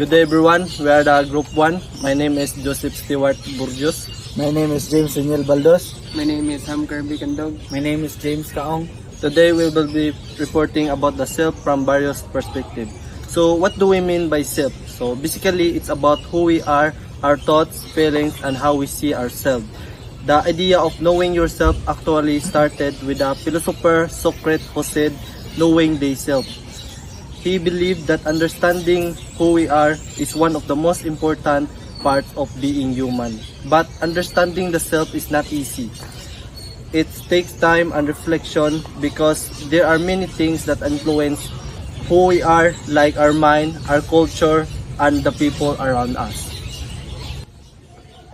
Good day everyone, we are the Group 1. My name is Joseph Stewart Burgos. My name is James Daniel Baldos. My name is Ham Kirby Kandog. My name is James Kaong. Today we will be reporting about the self from various perspectives. So what do we mean by self? So basically it's about who we are, our thoughts, feelings, and how we see ourselves. The idea of knowing yourself actually started with the philosopher Socrates who said, knowing thyself. He believed that understanding who we are is one of the most important parts of being human. But understanding the self is not easy. It takes time and reflection because there are many things that influence who we are, like our mind, our culture, and the people around us.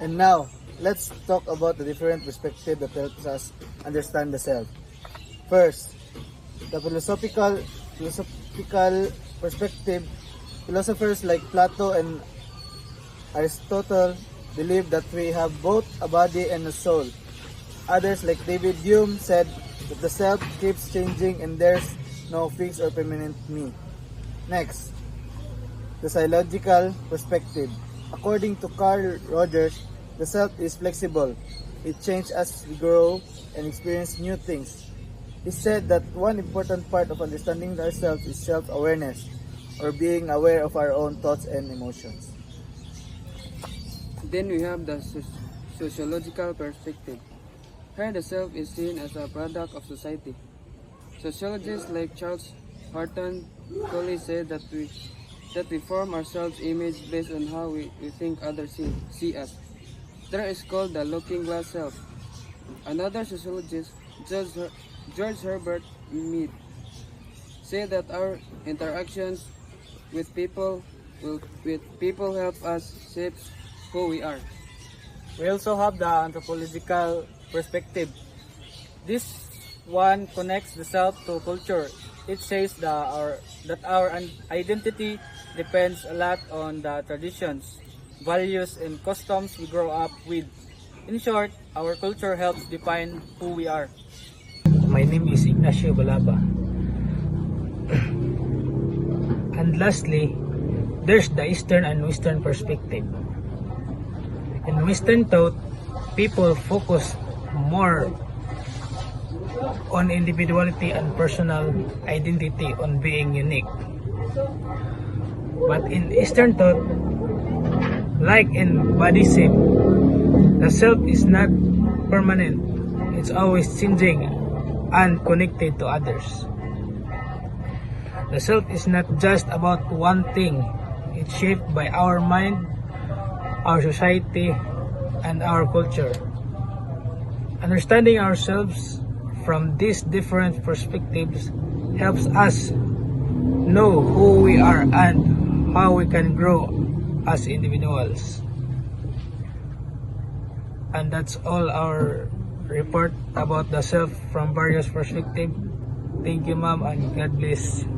And now, let's talk about the different perspective that helps us understand the self. First, the philosophical perspective. Philosophers like Plato and Aristotle believe that we have both a body and a soul. Others like David Hume said that the self keeps changing and there's no fixed or permanent me. Next, the psychological perspective. According to Carl Rogers, the self is flexible. It changes as we grow and experience new things. He said that one important part of understanding ourselves is self-awareness, or being aware of our own thoughts and emotions. Then we have the sociological perspective. Here the self is seen as a product of society. Sociologists like Charles Horton Colley said that we form our self-image based on how we think others see us. That is called the looking glass self. Another sociologist, George Herbert Mead, said that our interactions with people help us shape who we are. We also have the anthropological perspective. This one connects the self to culture. It says that our identity depends a lot on the traditions, values, and customs we grow up with. In short, our culture helps define who we are. My name is Ignacio Balaba. And lastly, there's the Eastern and Western perspective. In Western thought, people focus more on individuality and personal identity, on being unique. But in Eastern thought, like in Buddhism, the self is not permanent. It's always changing and connected to others. The self is not just about one thing. It's shaped by our mind, our society, and our culture. Understanding ourselves from these different perspectives helps us know who we are and how we can grow as individuals. And that's all our report about the self from various perspectives. Thank you, ma'am, and God bless.